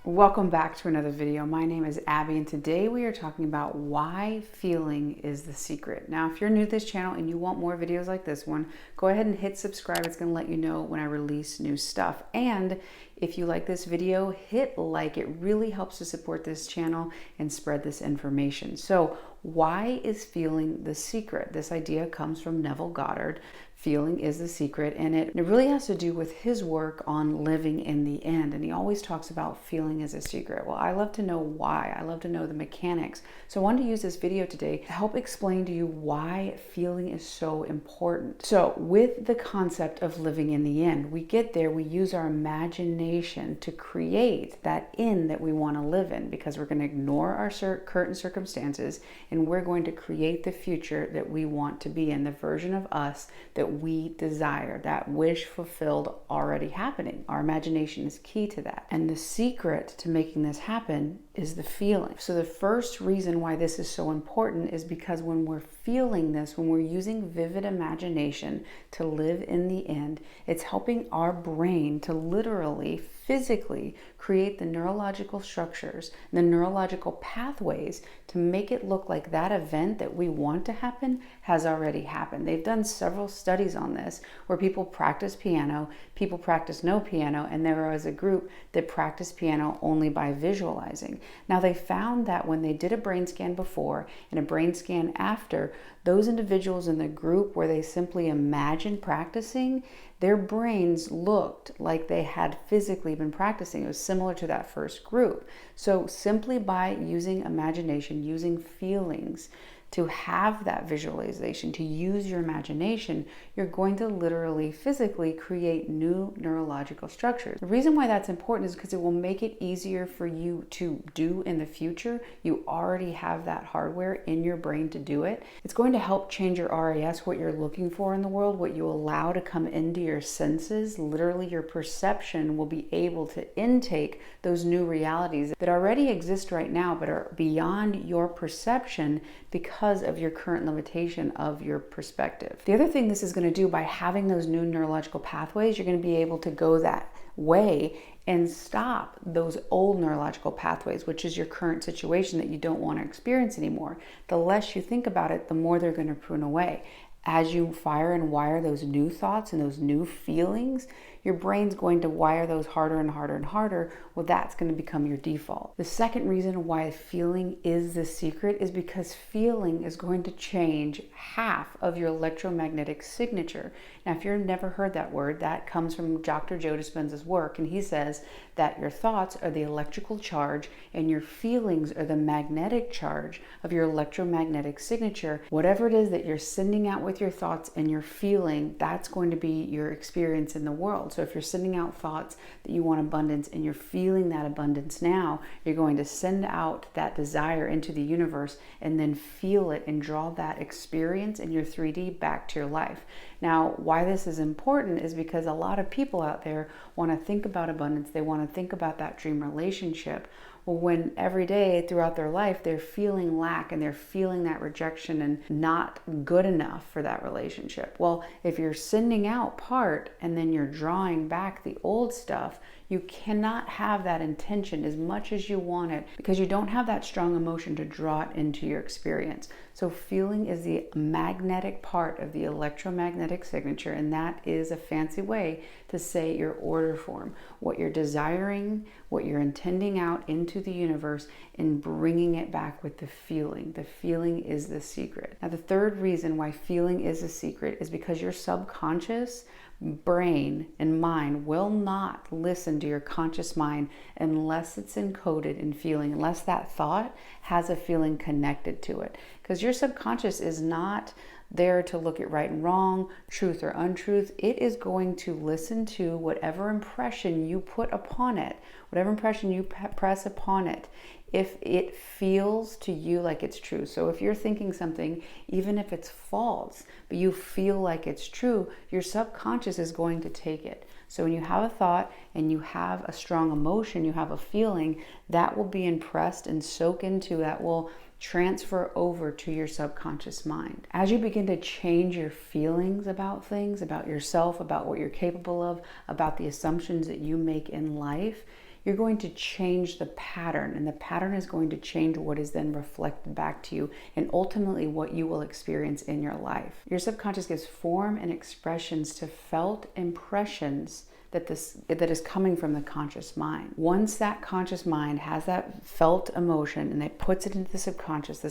Welcome back to another video. My name is Abby and today we are talking about why feeling is the secret. Now, if you're new to this channel and you want more videos like this one, go ahead and hit subscribe. It's going to let you know when I release new stuff. And if you like this video, hit like. It really helps to support this channel and spread this information. So why is feeling the secret? This idea comes from Neville Goddard. Feeling is the secret, and it really has to do with his work on living in the end. And he always talks about feeling as a secret. Well, I love to know why. I love to know the mechanics. So I wanted to use this video today to help explain to you why feeling is so important. So with the concept of living in the end, we get there, we use our imagination to create that end that we want to live in, because we're going to ignore our current circumstances and we're going to create the future that we want to be in, the version of us that we desire, that wish fulfilled already happening. Our imagination is key to that. And the secret to making this happen is the feeling. So the first reason why this is so important is because when we're feeling this, when we're using vivid imagination to live in the end, it's helping our brain to literally physically create the neurological structures, the neurological pathways to make it look like that event that we want to happen has already happened. They've done several studies on this where people practice piano, people practice no piano, and there was a group that practiced piano only by visualizing. Now they found that when they did a brain scan before and a brain scan after, those individuals in the group where they simply imagined practicing, their brains looked like they had physically been practicing. It was similar to that first group. So simply by using imagination, using feelings, to have that visualization, to use your imagination, you're going to literally physically create new neurological structures. The reason why that's important is because it will make it easier for you to do in the future. You already have that hardware in your brain to do it. It's going to help change your RAS, what you're looking for in the world, what you allow to come into your senses. Literally, your perception will be able to intake those new realities that already exist right now, but are beyond your perception because of your current limitation of your perspective. The other thing this is going to do by having those new neurological pathways, you're going to be able to go that way and stop those old neurological pathways, which is your current situation that you don't want to experience anymore. The less you think about it, the more they're going to prune away. As you fire and wire those new thoughts and those new feelings, your brain's going to wire those harder and harder and harder. Well, that's going to become your default. The second reason why feeling is the secret is because feeling is going to change half of your electromagnetic signature. Now, if you've never heard that word, that comes from Dr. Joe Dispenza's work, and he says that your thoughts are the electrical charge and your feelings are the magnetic charge of your electromagnetic signature. Whatever it is that you're sending out with your thoughts and your feeling, that's going to be your experience in the world. So if you're sending out thoughts that you want abundance and you're feeling that abundance now, you're going to send out that desire into the universe and then feel it and draw that experience in your 3D back to your life. Now, why this is important is because a lot of people out there want to think about abundance. They want to think about that dream relationship. Well, when every day throughout their life, they're feeling lack and they're feeling that rejection and not good enough for that relationship. Well, if you're sending out part and then you're drawing back the old stuff, you cannot have that intention as much as you want it because you don't have that strong emotion to draw it into your experience. So feeling is the magnetic part of the electromagnetic signature, and that is a fancy way to say your order form, what you're desiring, what you're intending out into the universe, and bringing it back with the feeling. The feeling is the secret. Now, the third reason why feeling is a secret is because your subconscious brain and mind will not listen to your conscious mind unless it's encoded in feeling, unless that thought has a feeling connected to it. Because your subconscious is not there to look at right and wrong, truth or untruth. It is going to listen to whatever impression you put upon it, whatever impression you press upon it, if it feels to you like it's true. So if you're thinking something, even if it's false, but you feel like it's true, your subconscious is going to take it. So when you have a thought and you have a strong emotion, you have a feeling, that will be impressed and soak into, that will transfer over to your subconscious mind. As you begin to change your feelings about things, about yourself, about what you're capable of, about the assumptions that you make in life, you're going to change the pattern, and the pattern is going to change what is then reflected back to you and ultimately what you will experience in your life. Your subconscious gives form and expressions to felt impressions that is coming from the conscious mind. Once that conscious mind has that felt emotion and it puts it into the subconscious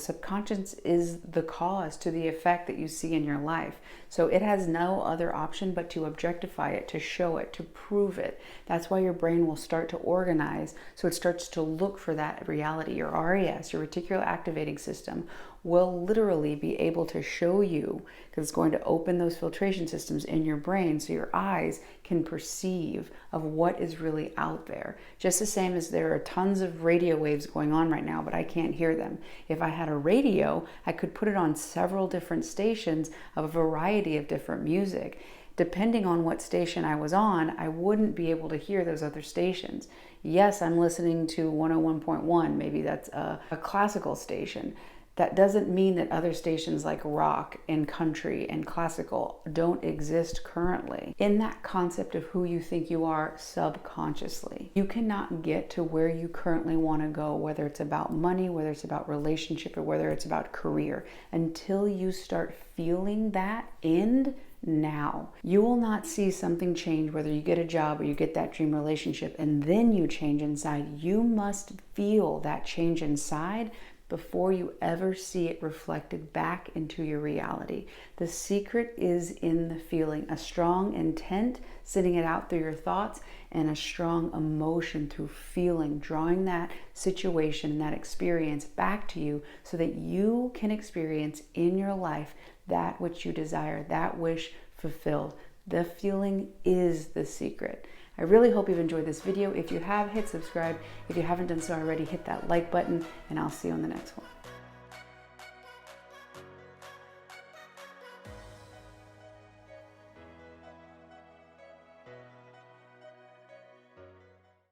is the cause to the effect that you see in your life. So it has no other option but to objectify it, to show it, to prove it. That's why your brain will start to organize. So it starts to look for that reality. Your RAS, your reticular activating system, will literally be able to show you, because it's going to open those filtration systems in your brain so your eyes can perceive of what is really out there. Just the same as there are tons of radio waves going on right now, but I can't hear them. If I had a radio, I could put it on several different stations of a variety of different music. Depending on what station I was on, I wouldn't be able to hear those other stations. Yes, I'm listening to 101.1, maybe that's a classical station. That doesn't mean that other stations like rock and country and classical don't exist currently. In that concept of who you think you are subconsciously, you cannot get to where you currently want to go, whether it's about money, whether it's about relationship, or whether it's about career, until you start feeling that end now. You will not see something change, whether you get a job or you get that dream relationship, and then you change inside. You must feel that change inside before you ever see it reflected back into your reality. The secret is in the feeling, a strong intent, sending it out through your thoughts, and a strong emotion through feeling, drawing that situation, that experience back to you so that you can experience in your life that which you desire, that wish fulfilled. The feeling is the secret. I really hope you've enjoyed this video. If you have, hit subscribe. If you haven't done so already, hit that like button, and I'll see you on the next one.